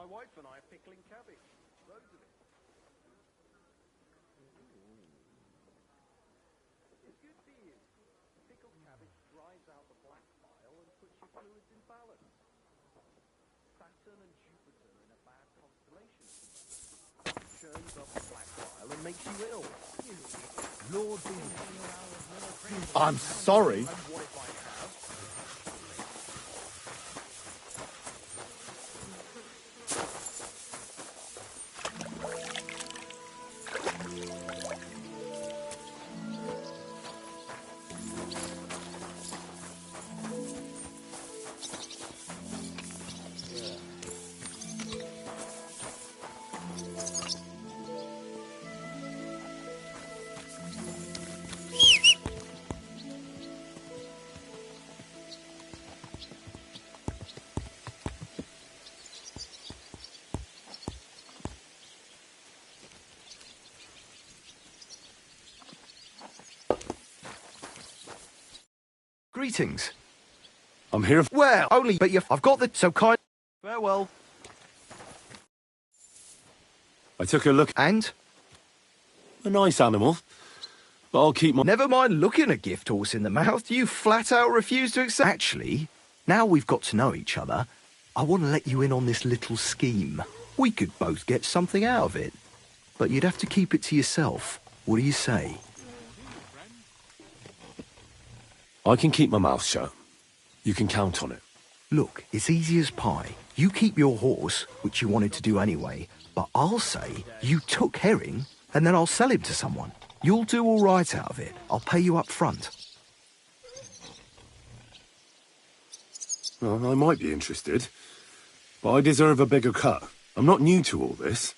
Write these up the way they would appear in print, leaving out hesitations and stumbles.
wife and I are pickling cabbage. Loads of it. It's good for you. Pickled cabbage dries out the black bile and puts your fluids in balance. Saturn and Jupiter in a bad constellation. Churns up the black bile and makes you ill. Lord be I'm sorry. And what if I have? Greetings. I'm here. Well, only, but I've got the so kind. Farewell. I took a look. And A nice animal. But I'll keep my... never mind looking a gift horse in the mouth. You flat out refuse to accept. Actually, now we've got to know each other, I want to let you in on this little scheme. We could both get something out of it. But you'd have to keep it to yourself. What do you say? I can keep my mouth shut. You can count on it. Look, it's easy as pie. You keep your horse, which you wanted to do anyway, but I'll say you took Herring, and then I'll sell him to someone. You'll do all right out of it. I'll pay you up front. Well, I might be interested. But I deserve a bigger cut. I'm not new to all this.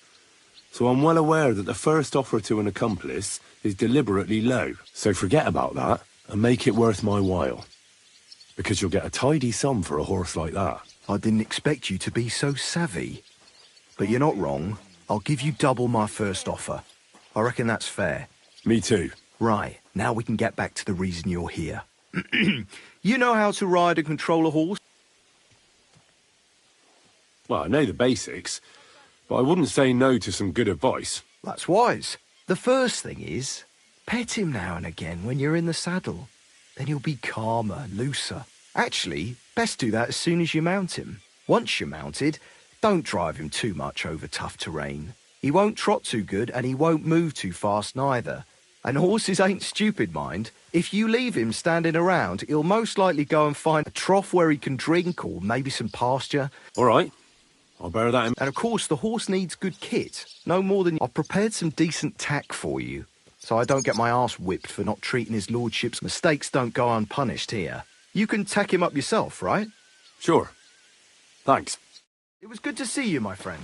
So I'm well aware that the first offer to an accomplice is deliberately low. So forget about that, and make it worth my while. Because you'll get a tidy sum for a horse like that. I didn't expect you to be so savvy. But you're not wrong. I'll give you double my first offer. I reckon that's fair. Me too. Right, now we can get back to the reason you're here. You know how to ride and control a horse? Well, I know the basics, but I wouldn't say no to some good advice. That's wise. The first thing is, pet him now and again when you're in the saddle. Then he'll be calmer, looser. Actually, best do that as soon as you mount him. Once you're mounted, don't drive him too much over tough terrain. He won't trot too good and he won't move too fast neither. And horses ain't stupid, mind. If you leave him standing around, he'll most likely go and find a trough where he can drink or maybe some pasture. All right. I'll bear that in... And of course, the horse needs good kit. No more than... I've prepared some decent tack for you, so I don't get my arse whipped for not treating his lordship's mistakes don't go unpunished here. You can tack him up yourself, right? Sure. Thanks. It was good to see you, my friend.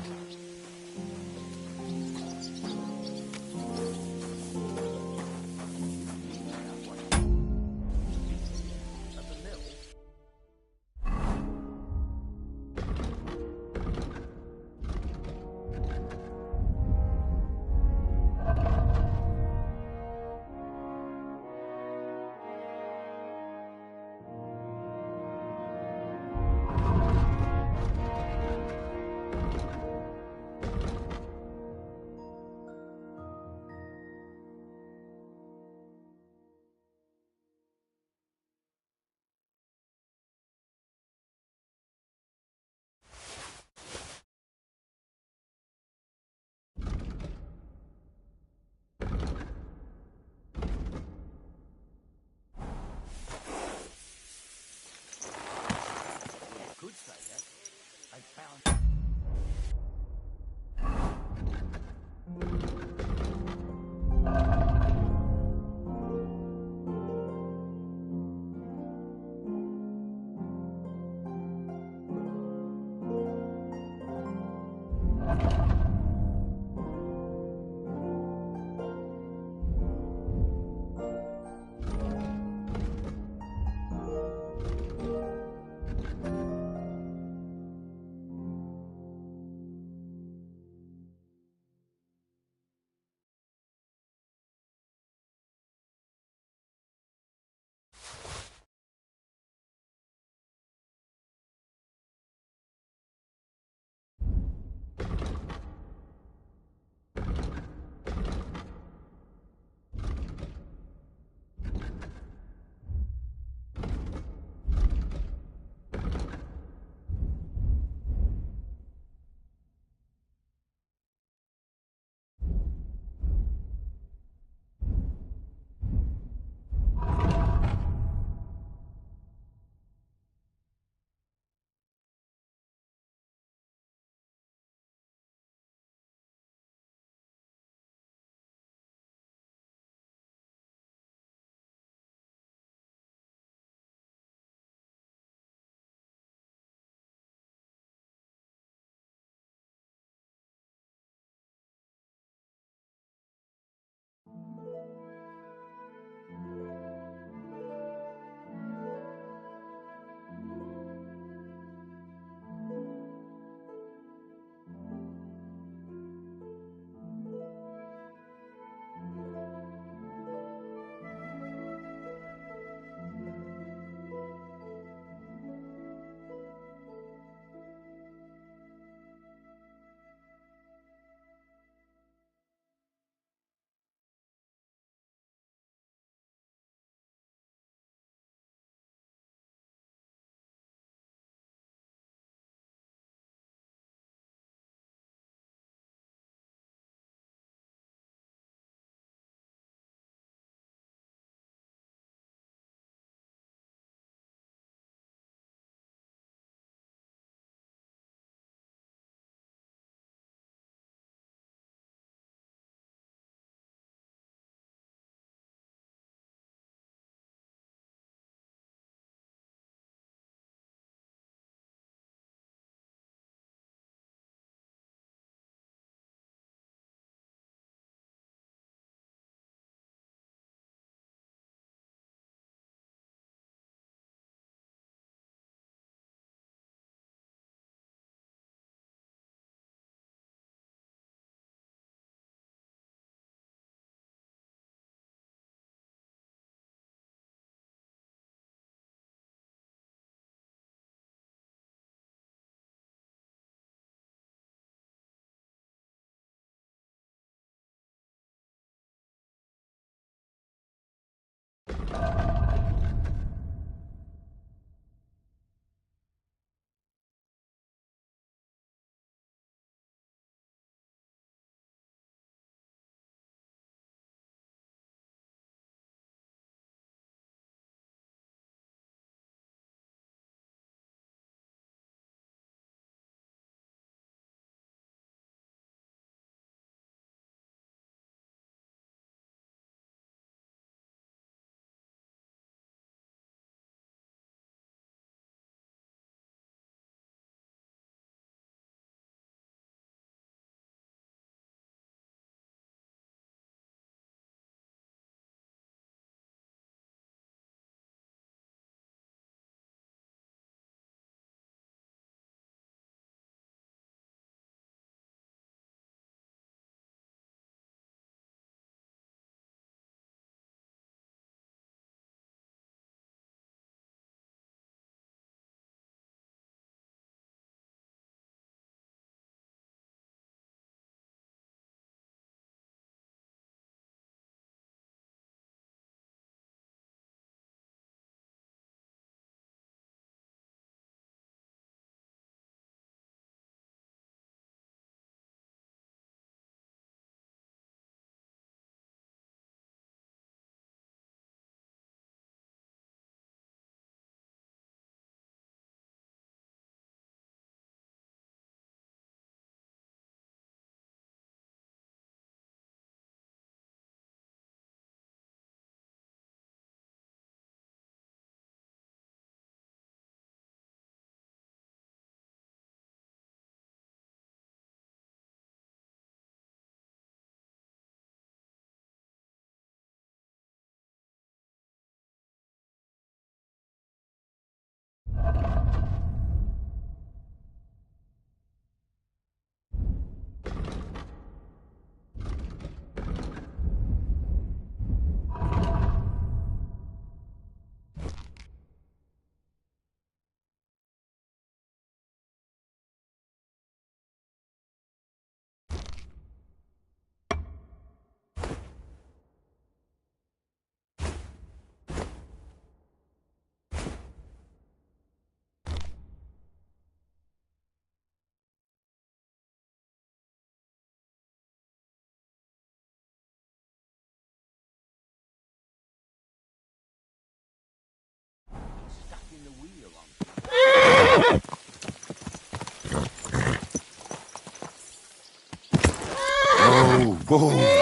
Whoa!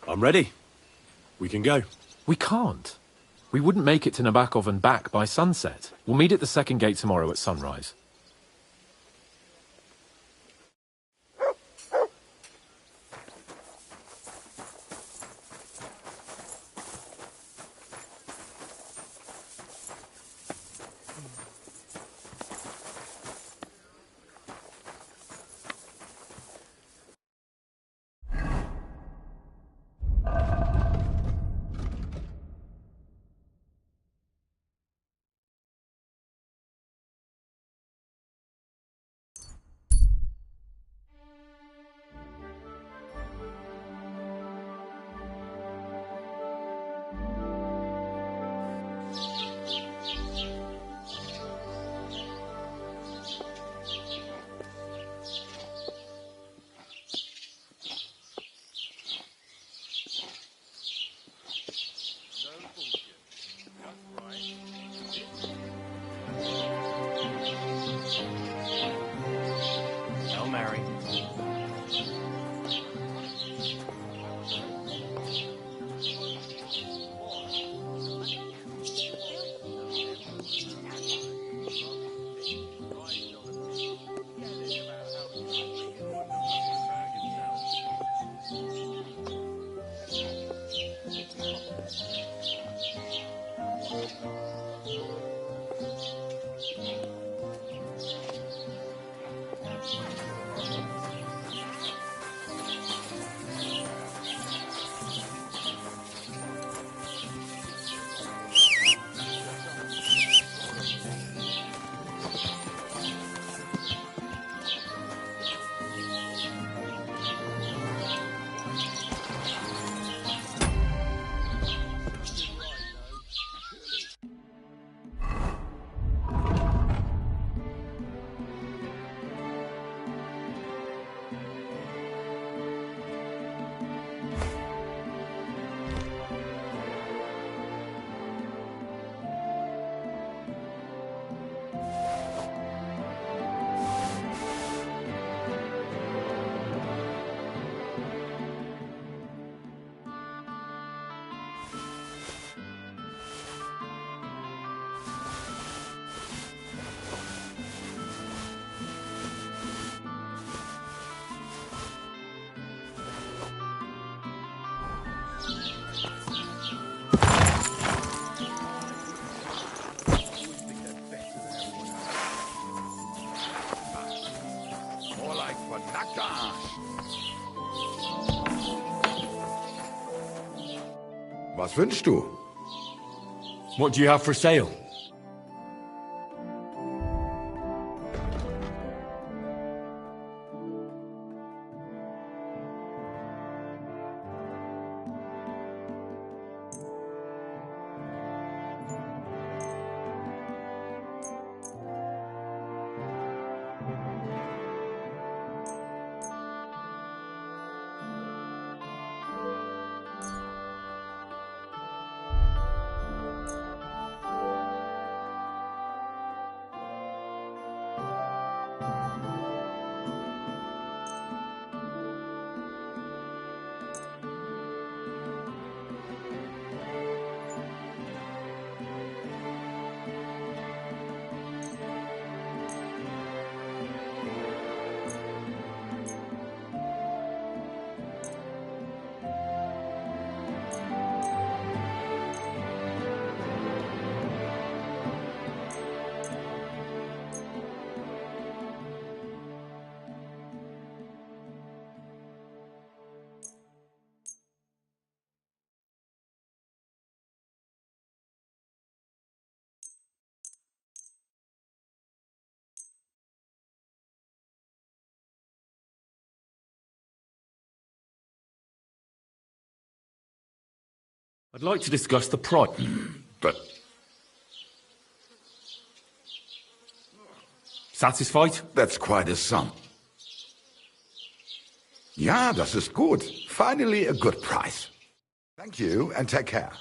I'm ready. We can go. We can't. We wouldn't make it to Nabokov and back by sunset. We'll meet at the second gate tomorrow at sunrise. Hail Mary. More like Panaka. Was wünschst du? What do you have for sale? I'd like to discuss the price. But Satisfied? that's quite a sum. Ja, das ist gut. Finally a good price. Thank you and take care.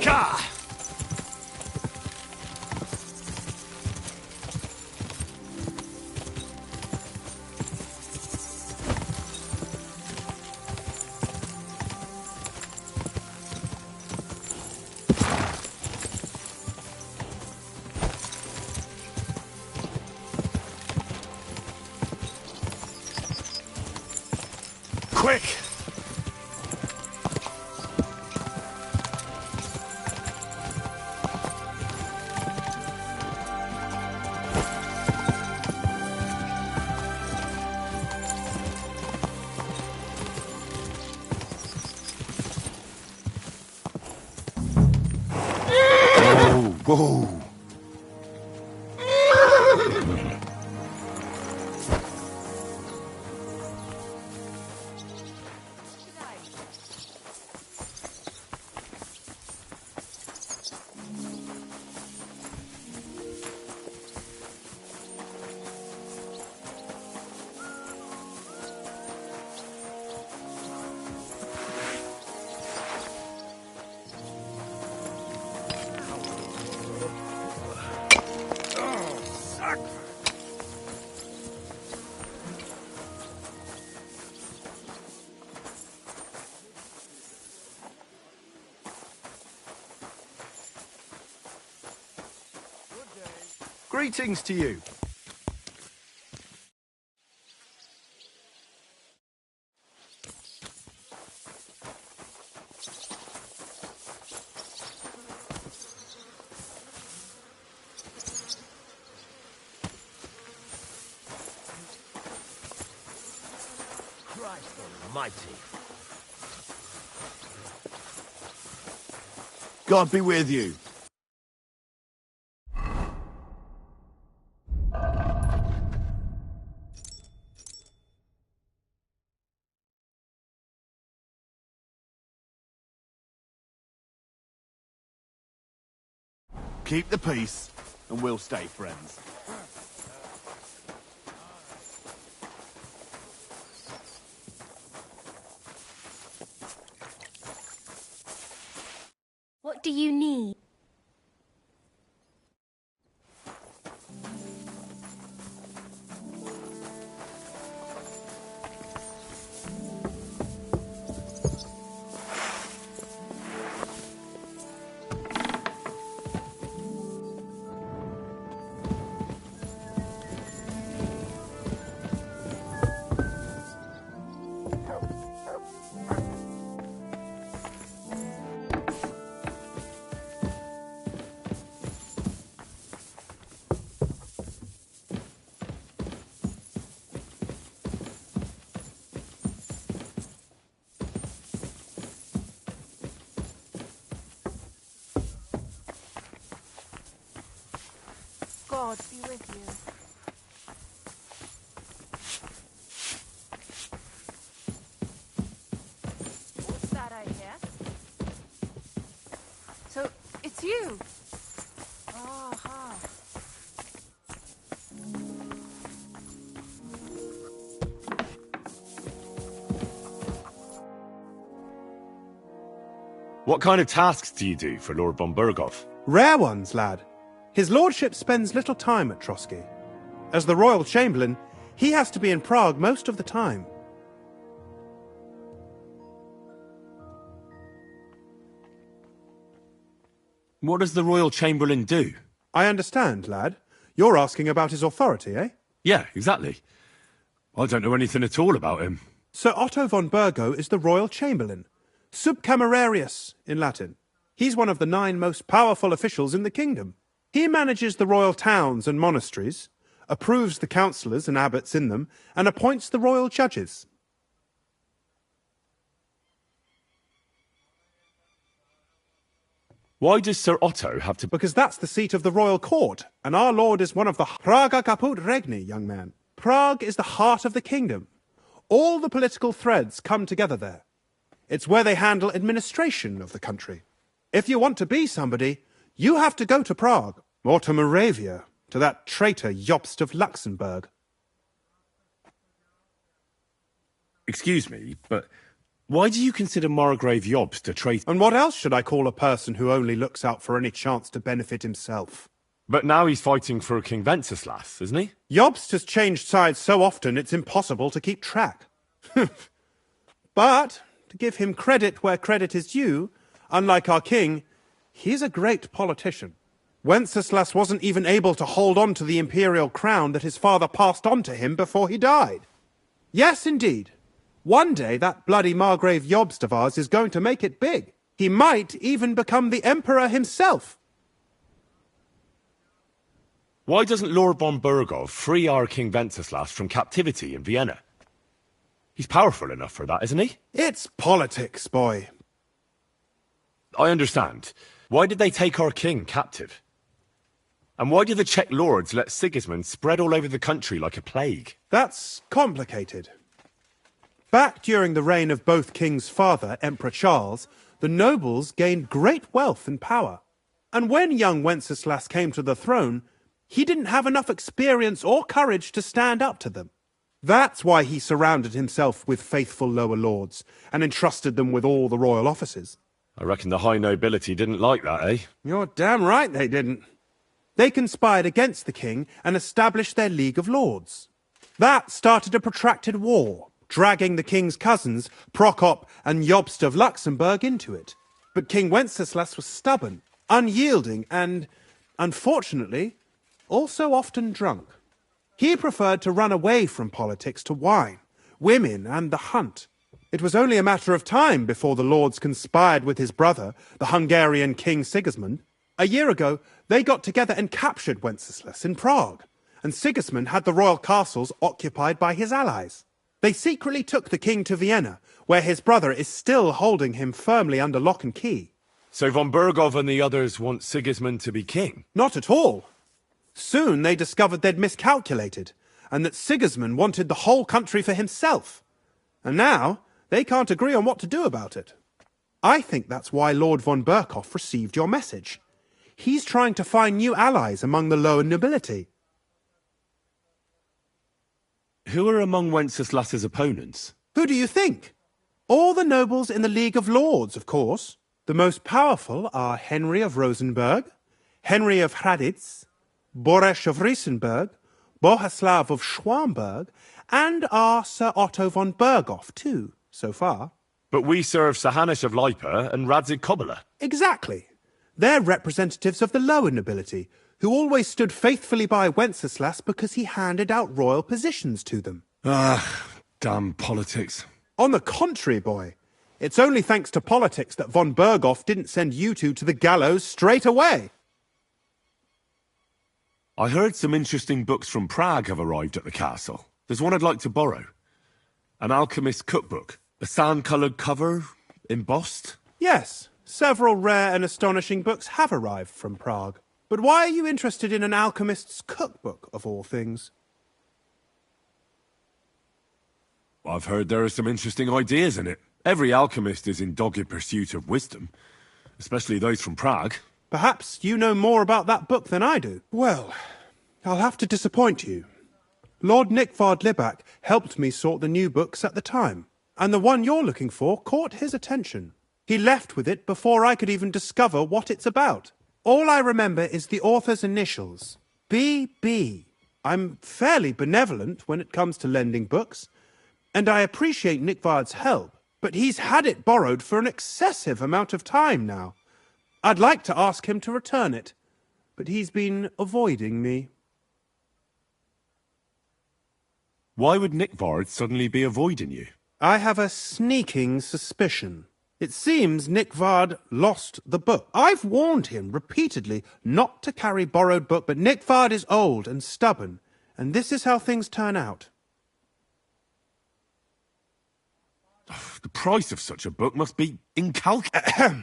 Gah! Quick! Whoa! Greetings to you. Christ almighty. God be with you. Keep the peace, and we'll stay friends. What do you need? God be with you. What's that I hear? So, it's you? Aha. What kind of tasks do you do for Lord von Berghoff? Rare ones, lad. His lordship spends little time at Trotsky. As the royal chamberlain, he has to be in Prague most of the time. What does the Royal Chamberlain do? I understand, lad. You're asking about his authority, eh? Yeah, exactly. I don't know anything at all about him. Sir Otto von Burgo is the royal chamberlain. Subcamerarius, in Latin. He's one of the 9 most powerful officials in the kingdom. He manages the royal towns and monasteries, approves the councillors and abbots in them, and appoints the royal judges. Why does Sir Otto have to... Because that's the seat of the royal court, and our lord is one of the Praga Caput Regni, young man. Prague is the heart of the kingdom. All the political threads come together there. It's where they handle administration of the country. If you want to be somebody, you have to go to Prague, or to Moravia, to that traitor Jobst of Luxembourg. Excuse me, but Why do you consider Margrave Jobst a traitor? And what else should I call a person who only looks out for any chance to benefit himself? But now he's fighting for King Wenceslas, isn't he? Jobst has changed sides so often it's impossible to keep track. But, to give him credit where credit is due, unlike our king, he's a great politician. Wenceslas wasn't even able to hold on to the imperial crown that his father passed on to him before he died. Yes, indeed. One day that bloody Margrave Jobst of ours is going to make it big. He might even become the emperor himself. Why doesn't Lord von Burgov free our King Wenceslas from captivity in Vienna? He's powerful enough for that, isn't he? It's politics, boy. I understand. Why did they take our king captive? And why did the Czech lords let Sigismund spread all over the country like a plague? That's complicated. Back during the reign of both King's father, Emperor Charles, the nobles gained great wealth and power. And when young Wenceslas came to the throne, he didn't have enough experience or courage to stand up to them. That's why he surrounded himself with faithful lower lords and entrusted them with all the royal offices. I reckon the high nobility didn't like that, eh? You're damn right they didn't. They conspired against the king and established their League of Lords. That started a protracted war, dragging the king's cousins, Prokop and Jobst of Luxembourg, into it. But King Wenceslas was stubborn, unyielding, and, unfortunately, also often drunk. He preferred to run away from politics to wine, women, and the hunt. It was only a matter of time before the lords conspired with his brother, the Hungarian King Sigismund. A year ago, they got together and captured Wenceslas in Prague, and Sigismund had the royal castles occupied by his allies. They secretly took the king to Vienna, where his brother is still holding him firmly under lock and key. So von Burgov and the others want Sigismund to be king? Not at all. Soon they discovered they'd miscalculated, and that Sigismund wanted the whole country for himself. And now, they can't agree on what to do about it. I think that's why Lord von Burkhoff received your message. He's trying to find new allies among the lower nobility. Who are among Wenceslas's opponents? Who do you think? All the nobles in the League of Lords, of course. The most powerful are Henry of Rosenberg, Henry of Hraditz, Boresh of Riesenberg, Bohuslav of Schwamberg, and our Sir Otto von Burghoff, too, so far. But we serve Sir Hanush of Lipa and Radzig Kobyla. Exactly. They're representatives of the lower nobility, who always stood faithfully by Wenceslas because he handed out royal positions to them. Ah, damn politics. On the contrary, boy. It's only thanks to politics that von Burghoff didn't send you two to the gallows straight away. I heard some interesting books from Prague have arrived at the castle. There's one I'd like to borrow. An alchemist's cookbook. A sand-coloured cover, embossed. Yes, several rare and astonishing books have arrived from Prague. But why are you interested in an alchemist's cookbook, of all things? I've heard there are some interesting ideas in it. Every alchemist is in dogged pursuit of wisdom, especially those from Prague. Perhaps you know more about that book than I do. Well, I'll have to disappoint you. Lord Nikvard Libak helped me sort the new books at the time, and the one you're looking for caught his attention. He left with it before I could even discover what it's about. All I remember is the author's initials, B.B. I'm fairly benevolent when it comes to lending books, and I appreciate Nikvard's help, but he's had it borrowed for an excessive amount of time now. I'd like to ask him to return it, but he's been avoiding me. Why would Nikvard suddenly be avoiding you? I have a sneaking suspicion. It seems Nikvard lost the book. I've warned him repeatedly not to carry borrowed book, but Nikvard is old and stubborn, and this is how things turn out. The price of such a book must be incalculable.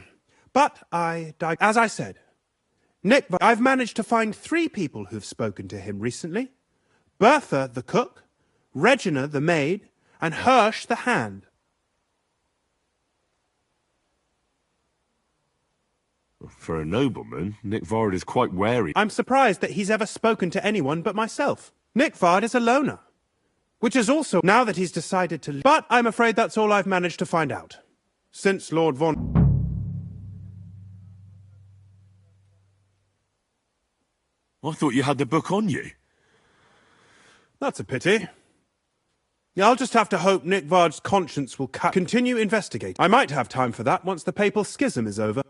But as I said, Nikvard, I've managed to find 3 people who've spoken to him recently. Bertha, the cook, Regina, the maid, and Hirsch, the hand. For a nobleman, Nikvard is quite wary. I'm surprised that he's ever spoken to anyone but myself. Nikvard is a loner. Which is also now that he's decided to... But I'm afraid that's all I've managed to find out. Since Lord Von... I thought you had the book on you. That's a pity. Yeah, I'll just have to hope Nick Vard's conscience will continue investigating. I might have time for that once the papal schism is over.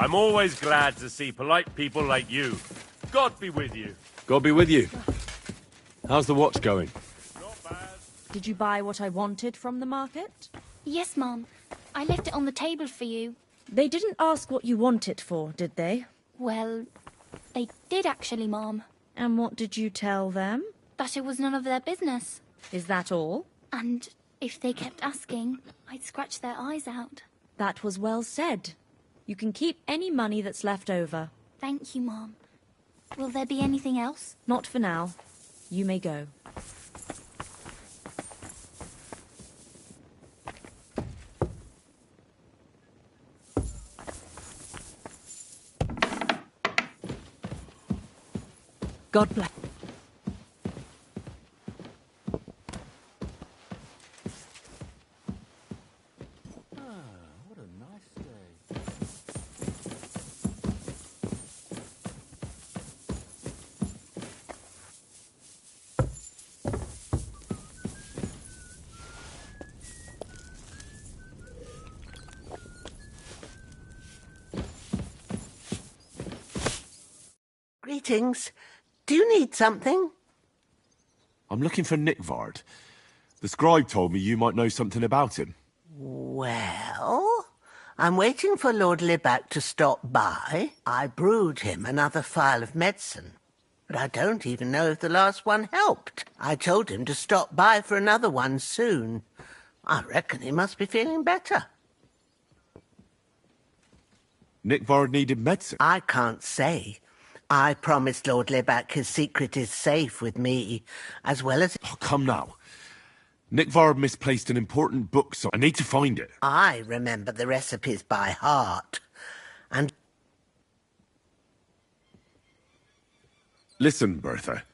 I'm always glad to see polite people like you. God be with you. God be with you. How's the watch going? Not bad. Did you buy what I wanted from the market? Yes, Mom. I left it on the table for you. They didn't ask what you want it for, did they? Well, they did actually, Mom. And what did you tell them? That it was none of their business. Is that all? And if they kept asking, I'd scratch their eyes out. That was well said. You can keep any money that's left over. Thank you, Mom. Will there be anything else? Not for now. You may go. God bless. What a nice day. Greetings. Do you need something? I'm looking for Nick Vard. The scribe told me you might know something about him. Well, I'm waiting for Lord Libac to stop by. I brewed him another phial of medicine, but I don't even know if the last one helped. I told him to stop by for another one soon. I reckon he must be feeling better. Nick Vard needed medicine? I can't say. I promised Lord Libac his secret is safe with me, as well as... Oh, come now. Nick Vard misplaced an important book, so I need to find it. I remember the recipes by heart. And... Listen, Bertha.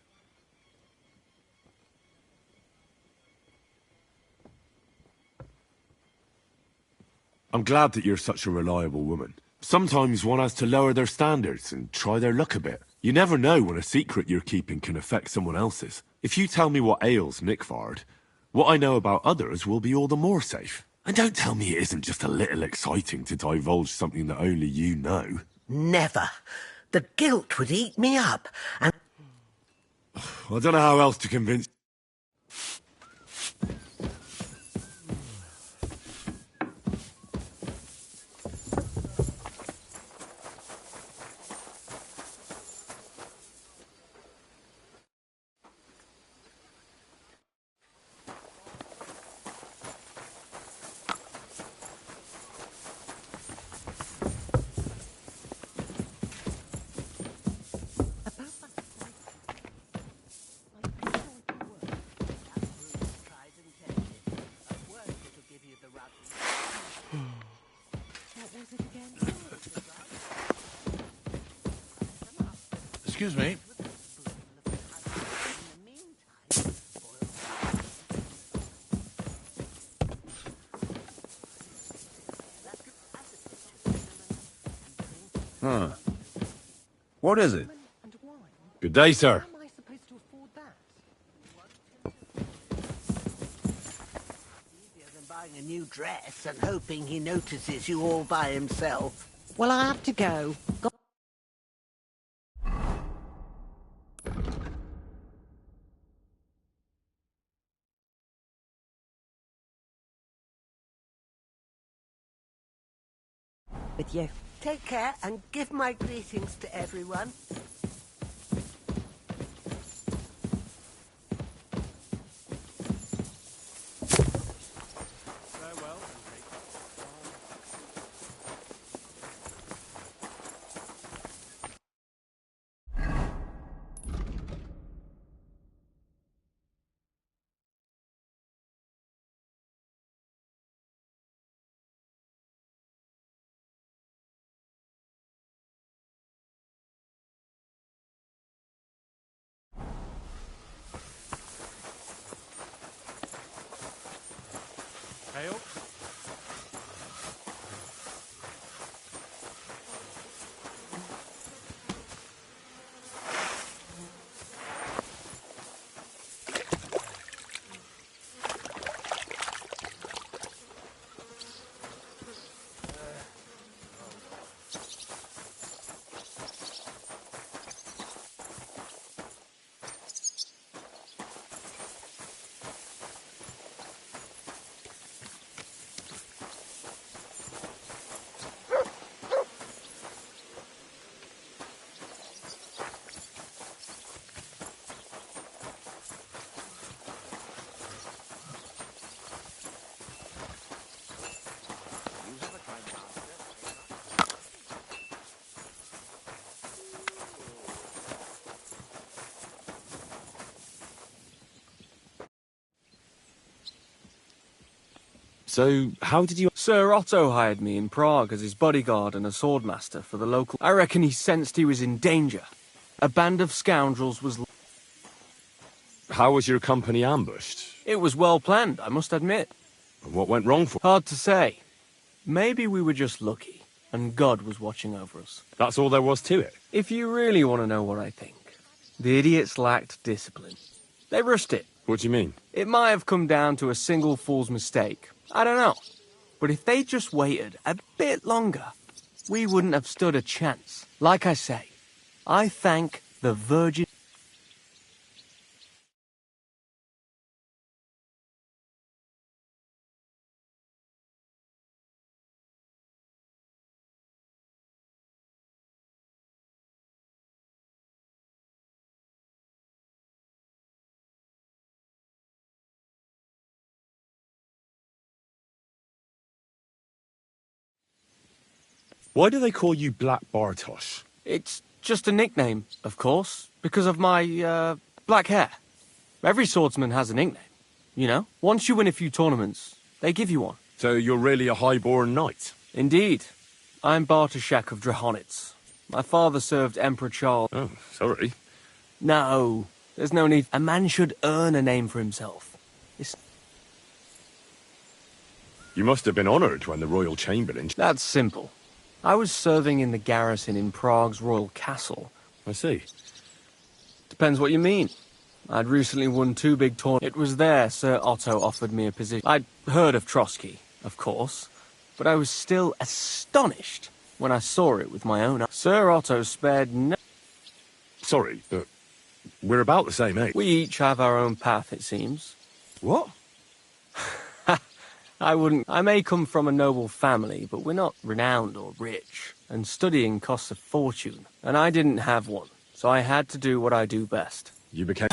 I'm glad that you're such a reliable woman. Sometimes one has to lower their standards and try their luck a bit. You never know when a secret you're keeping can affect someone else's. If you tell me what ails Nick Vard, what I know about others will be all the more safe. And don't tell me it isn't just a little exciting to divulge something that only you know. Never. The guilt would eat me up, and... I don't know how else to convince... Excuse me. Huh. What is it? Good day, sir. Easier than buying a new dress and hoping he notices you all by himself. Well, I have to go. With you. Take care and give my greetings to everyone. So, how did you... Sir Otto hired me in Prague as his bodyguard and a swordmaster for the local... I reckon he sensed he was in danger. A band of scoundrels was... How was your company ambushed? It was well planned, I must admit. What went wrong for... Hard to say. Maybe we were just lucky, and God was watching over us. That's all there was to it? If you really want to know what I think, the idiots lacked discipline. They rushed it. What do you mean? It might have come down to a single fool's mistake. I don't know. But if they just waited a bit longer, we wouldn't have stood a chance. Like I say, I thank the Virgin... Why do they call you Black Bartosz? It's just a nickname, of course, because of my, black hair. Every swordsman has a nickname, you know? Once you win a few tournaments, they give you one. So you're really a highborn knight? Indeed. I'm Bartoszek of Drahonitz. My father served Emperor Charles... Oh, sorry. No, there's no need. A man should earn a name for himself. You must have been honoured when the royal chamberlain... That's simple. I was serving in the garrison in Prague's royal castle. I see. Depends what you mean. I'd recently won 2 big tournaments. It was there Sir Otto offered me a position. I'd heard of Trotsky, of course, but I was still astonished when I saw it with my own eyes. Sir Otto spared no... Sorry, but we're about the same age. We each have our own path, it seems. What? I may come from a noble family, but we're not renowned or rich, and studying costs a fortune, and I didn't have one, so I had to do what I do best. You became...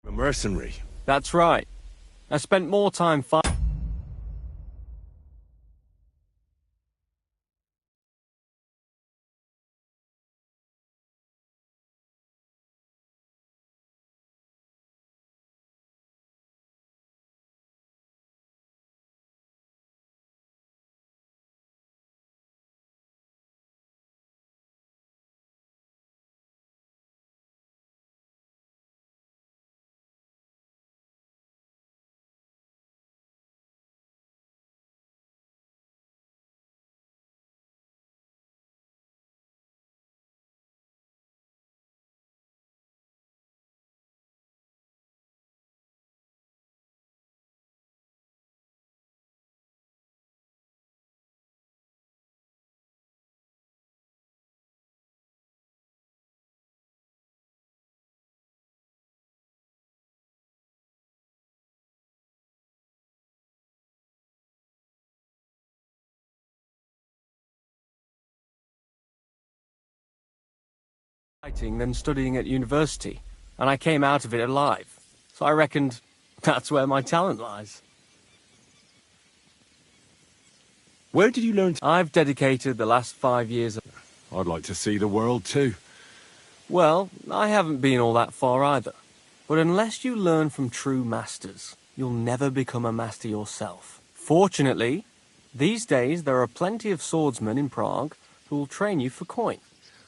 a mercenary. That's right. I spent more time fighting. Than studying at university, and I came out of it alive. So I reckoned that's where my talent lies. Where did you learn to... I've dedicated the last 5 years... I'd like to see the world too. Well, I haven't been all that far either. But unless you learn from true masters, you'll never become a master yourself. Fortunately, these days there are plenty of swordsmen in Prague who will train you for coin.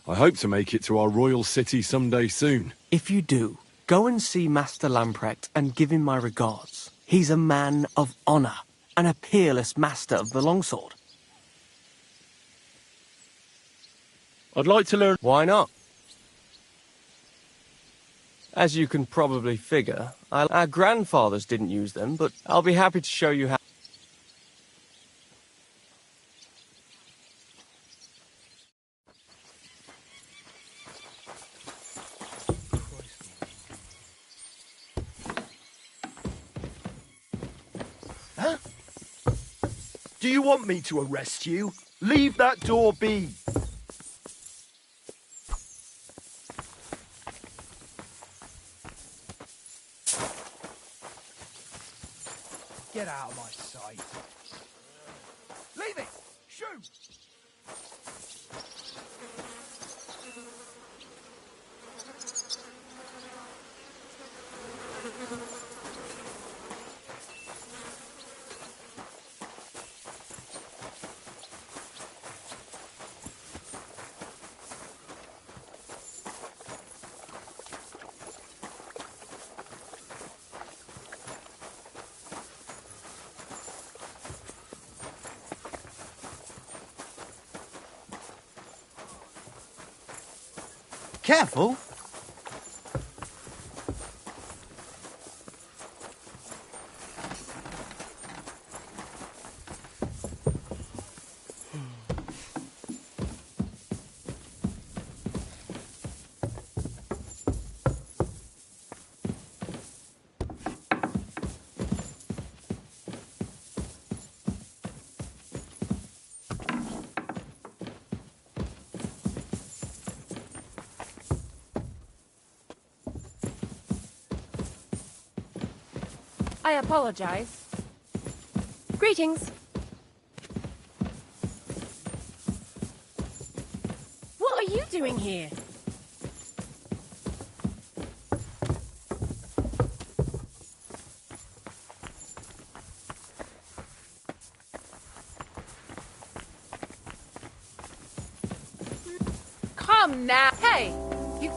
I hope to make it to our royal city someday soon. If you do, go and see Master Lamprecht and give him my regards. He's a man of honour and a peerless master of the longsword. I'd like to learn... Why not? As you can probably figure, our grandfathers didn't use them, but I'll be happy to show you how... Do you want me to arrest you? Leave that door be. Get out of my sight. Leave it! Shoot! Careful. I apologize. Greetings. What are you doing here? Come now. Hey, you...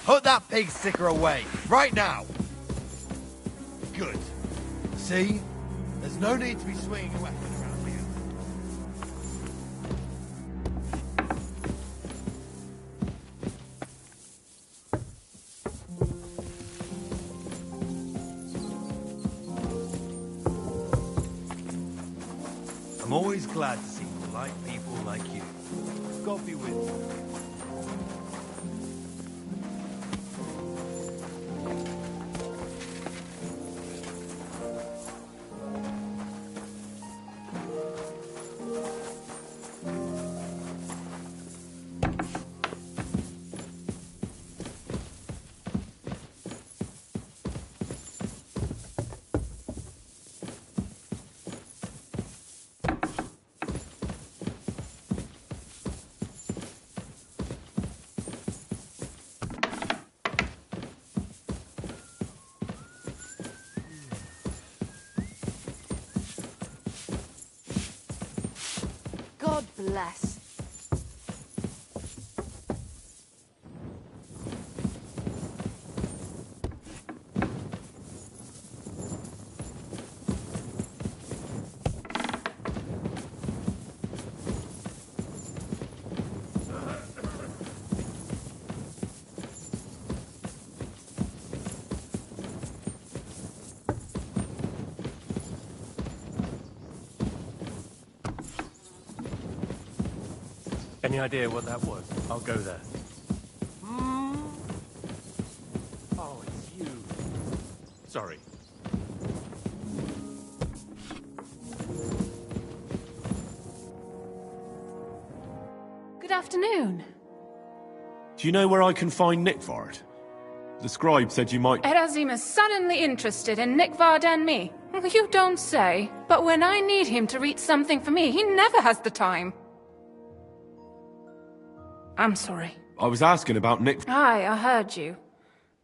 Put that pig sticker away, right now! Good. See? There's no need to be swinging a weapon around here. I'm always glad to see polite people like you. God be with you. bless. Any idea what that was? I'll go there. Oh, it's you. Sorry. Good afternoon. Do you know where I can find Nickvard? The scribe said you might... Erazim is suddenly interested in Nickvard and me. You don't say. But when I need him to read something for me, he never has the time. I'm sorry. I was asking about Nick... Aye, I heard you.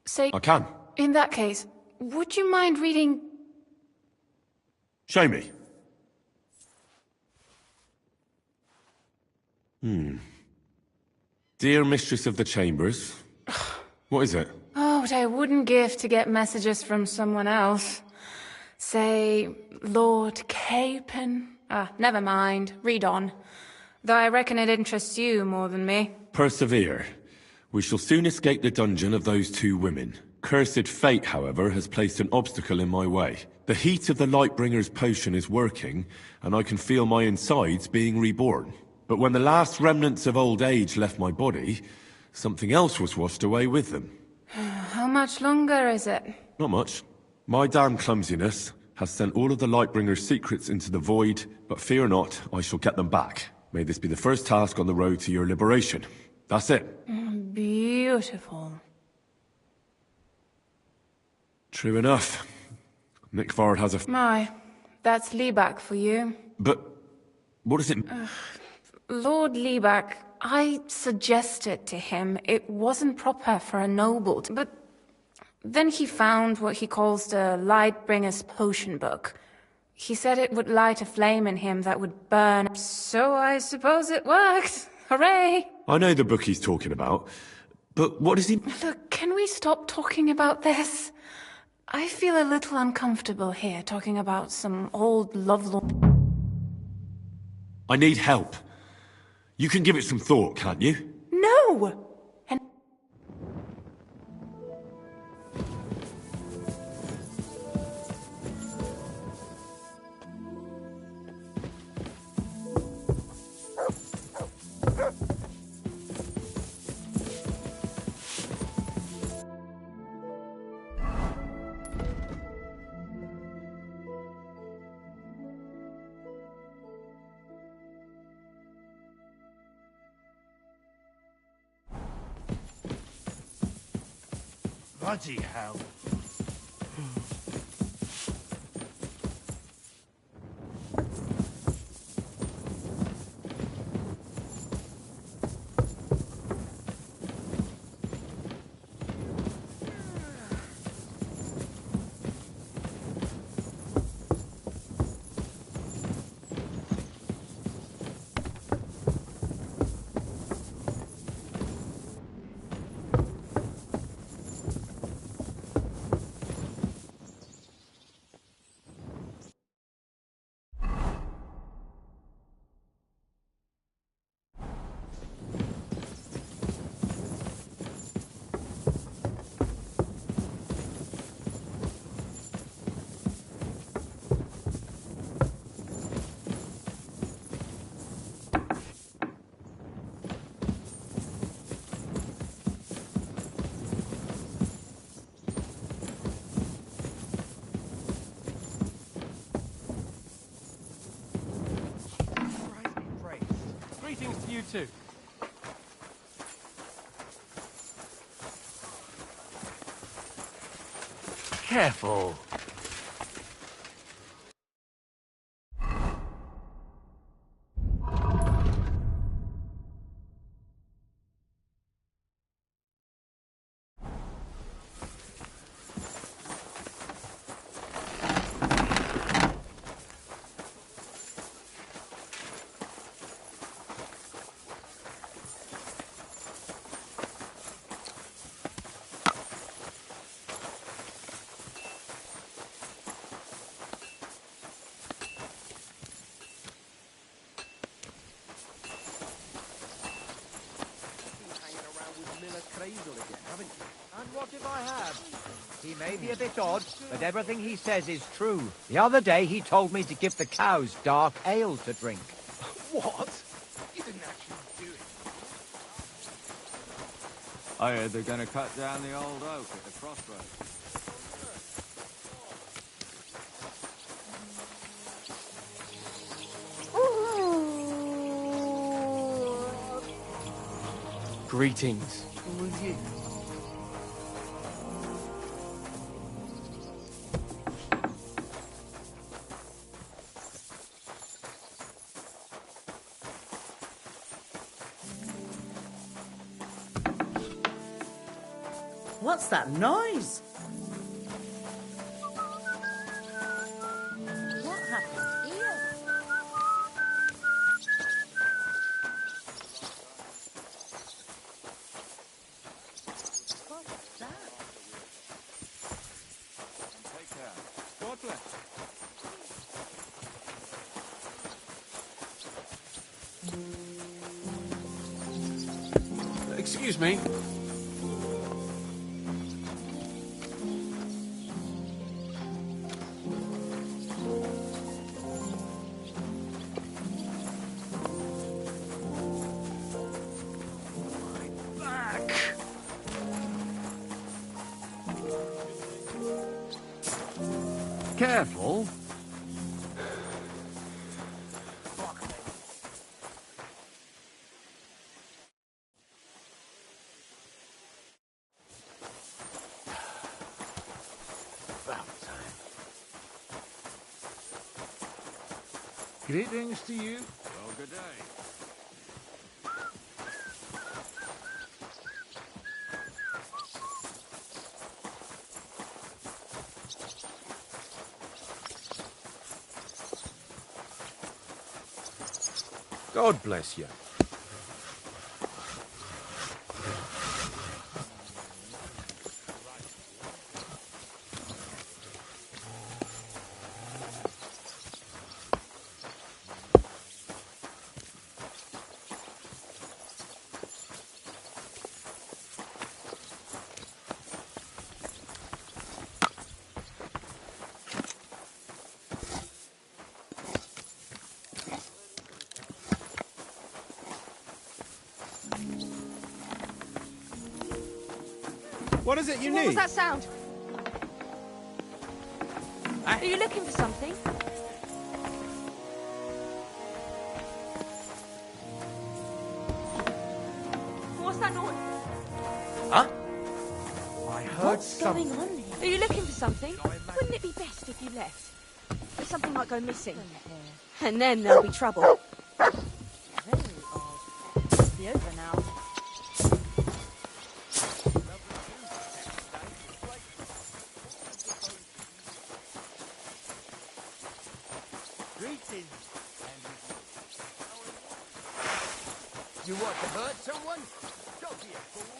Say... I can. In that case, would you mind reading... Show me. Dear Mistress of the Chambers. What is it? Oh, what I wouldn't give to get messages from someone else. Say, Lord Capon. Never mind. Read on. Though I reckon it interests you more than me. Persevere. We shall soon escape the dungeon of those two women. Cursed fate, however, has placed an obstacle in my way. The heat of the Lightbringer's potion is working, and I can feel my insides being reborn. But when the last remnants of old age left my body, something else was washed away with them. How much longer is it? Not much. My damn clumsiness has sent all of the Lightbringer's secrets into the void, but fear not, I shall get them back. May this be the first task on the road to your liberation. That's it. Beautiful. True enough. Nickvard has a... My, that's Liebach for you. But... what does it... Lord Liebach, I suggested to him it wasn't proper for a noble to... But then he found what he calls the Lightbringer's Potion Book. He said it would light a flame in him that would burn. So I suppose it worked. Hooray! I know the book he's talking about, but what does he... Look, can we stop talking about this? I feel a little uncomfortable here, talking about some old lovelorn... I need help. You can give it some thought, can't you? No! And... Bloody hell. Greetings to you too. Careful. haven't you? And what if I have? He may be a bit odd, but everything he says is true. The other day he told me to give the cows dark ale to drink. What? You didn't actually do it. I heard they're going to cut down the old oak at the crossroads. Greetings. What's that noise? What happened here? What's that? Take care. God bless. Excuse me. Careful. Greetings to you. Well, good day. God bless you. What is it you What need? was that sound? Are you looking for something? What's that noise? Huh? I heard What's going on here? Are you looking for something? Wouldn't it be best if you left? If something might go missing. And then there'll be trouble. Very odd. Must be over now. Greetings. You want to hurt someone? Don't be a fool.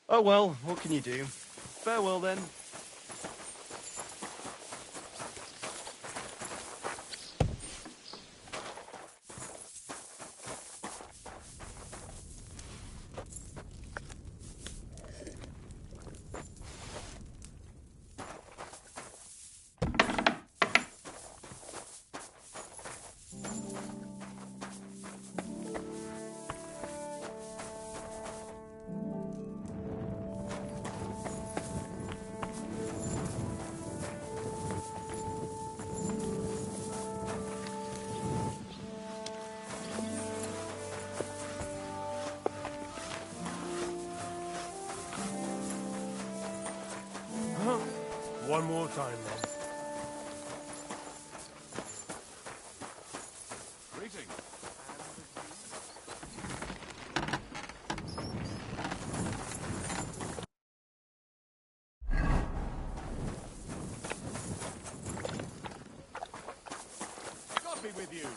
Oh well, what can you do? Farewell then. One more time, then. Greetings. God be with you.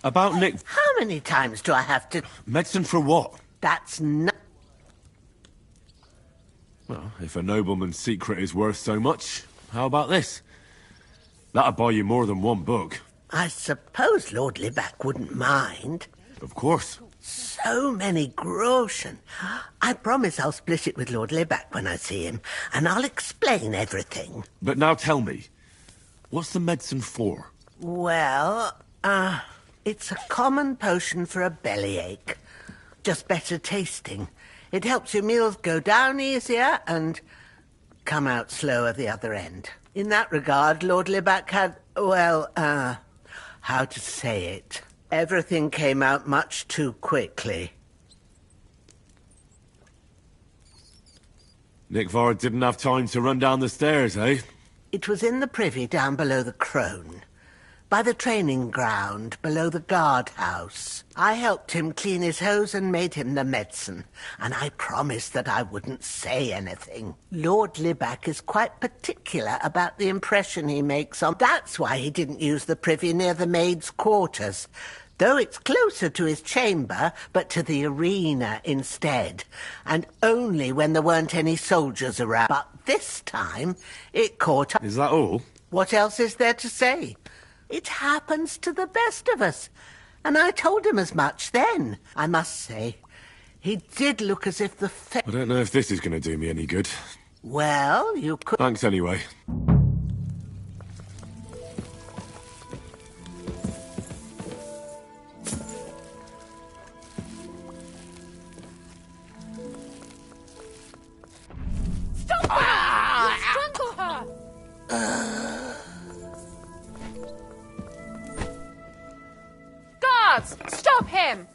About Nick... How many times do I have to... Medicine for what? That's not... Well, if a nobleman's secret is worth so much, how about this? That'll buy you more than one book. I suppose Lord Libac wouldn't mind. Of course. So many groschen. I promise I'll split it with Lord Libac when I see him, and I'll explain everything. But now tell me, what's the medicine for? Well, it's a common potion for a bellyache. Just better tasting. It helps your meals go down easier and come out slower the other end. In that regard, Lord Libac had, well, how to say it? Everything came out much too quickly. Nick Vard didn't have time to run down the stairs, eh? It was in the privy down below the Crone. By the training ground, below the guardhouse. I helped him clean his hose and made him the medicine, and I promised that I wouldn't say anything. Lord Libac is quite particular about the impression he makes on... That's why he didn't use the privy near the maids' quarters, though it's closer to his chamber, but to the arena instead, and only when there weren't any soldiers around. But this time, it caught up... Is that all? What else is there to say? It happens to the best of us. And I told him as much then. I must say, he did look as if the I don't know if this is going to do me any good. Well, you could... Thanks anyway. Stop her! You'll strangle her! Guards! Stop him!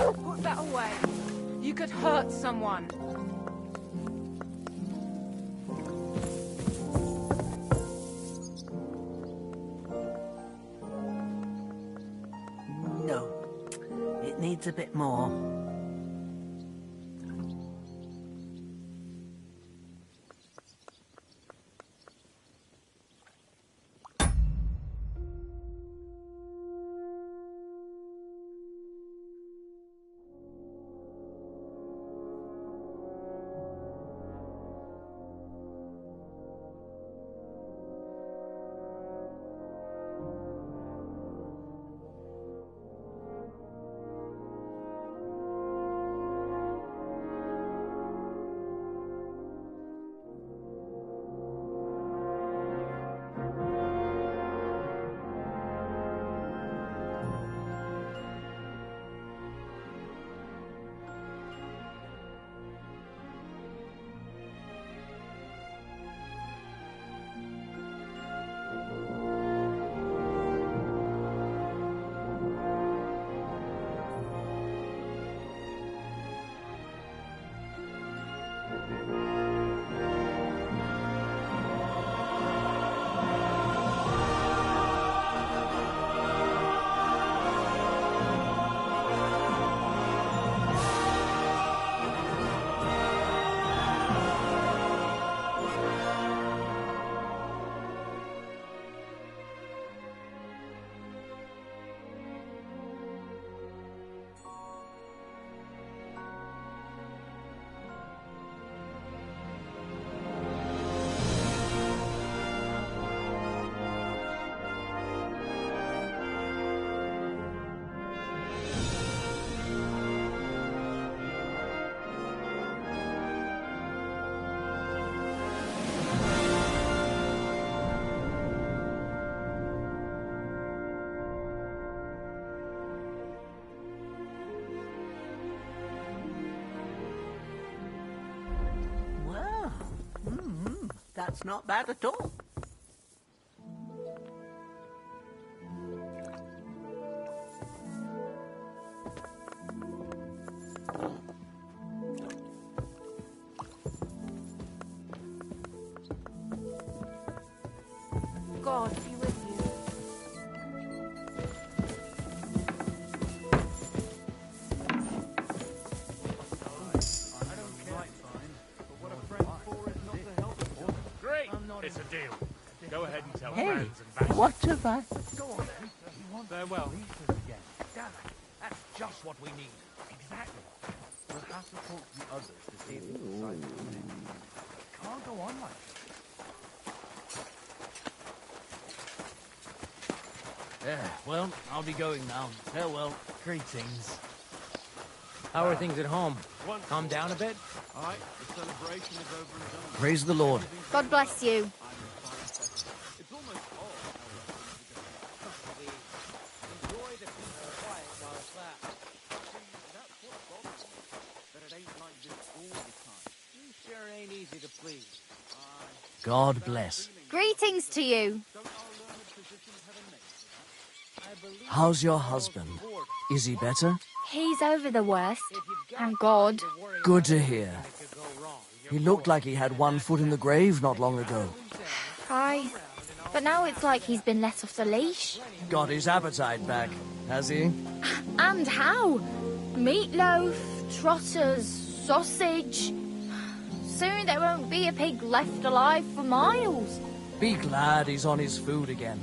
Put that away. You could hurt someone. No. It needs a bit more. That's not bad at all. God be with you. Great! It's a deal. Go ahead and tell Hey, friends and back. what have I... Go on then. Farewell. Again. Damn it. That's just what we need. Exactly. We'll have to talk to the others to see if they decide to do it. Can't go on like this. Yeah, well, I'll be going now. Farewell. Greetings. How are things at home? Calm down a bit? Aye, the celebration is over and done. Praise the Lord. God bless you. It's almost odd. Enjoy the peace and quiet while it's there. That's what bothers me, that it ain't like this all the time. You sure ain't easy to please. God bless. Greetings to you. How's your husband? Is he better? He's over the worst. Thank God. Good to hear. He looked like he had one foot in the grave not long ago. Aye. But now it's like he's been let off the leash. Got his appetite back, has he? And how? Meatloaf, trotters, sausage. Soon there won't be a pig left alive for miles. Be glad he's on his food again.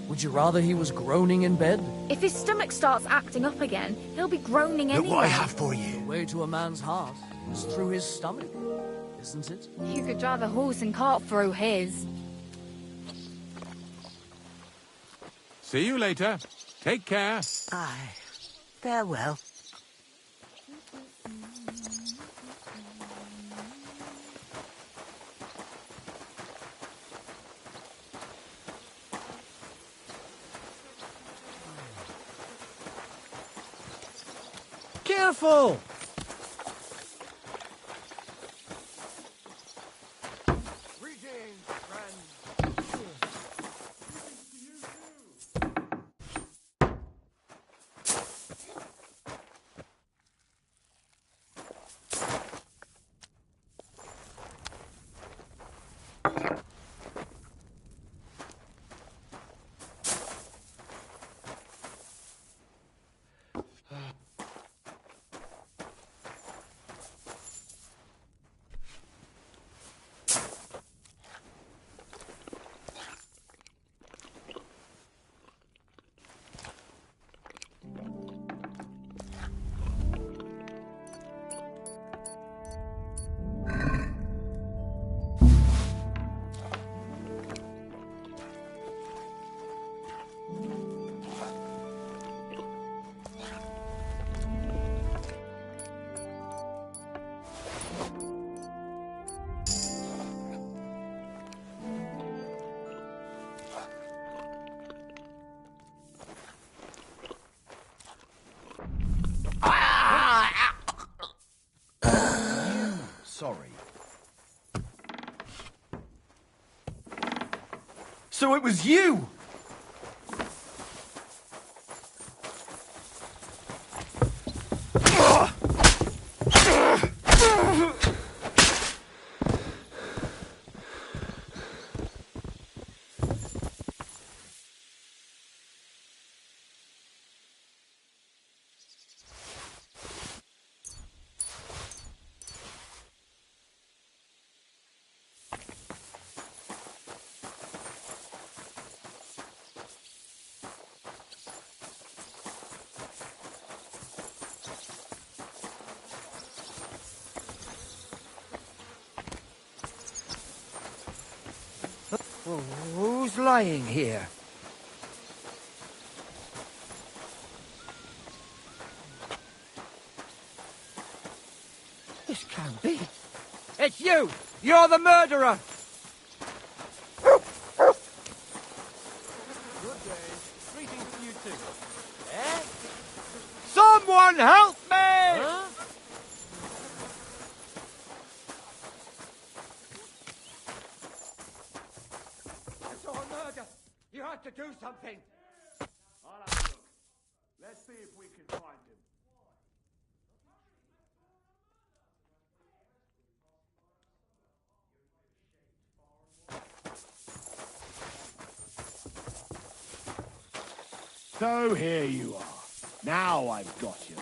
Would you rather he was groaning in bed? If his stomach starts acting up again, he'll be groaning Look anyway. what I have for you. The way to a man's heart is through his stomach, isn't it? You could drive a horse and cart through his. See you later. Take care. Aye. Farewell. Careful! Greetings, friends. Sorry. So it was you! Who's lying here? This can't be. It's you! You're the murderer! Good day. Greetings to you too. Eh? Someone help me! Huh? I saw a murder! You had to do something! I'll have a look. Let's see if we can find him. So here you are. Now I've got you.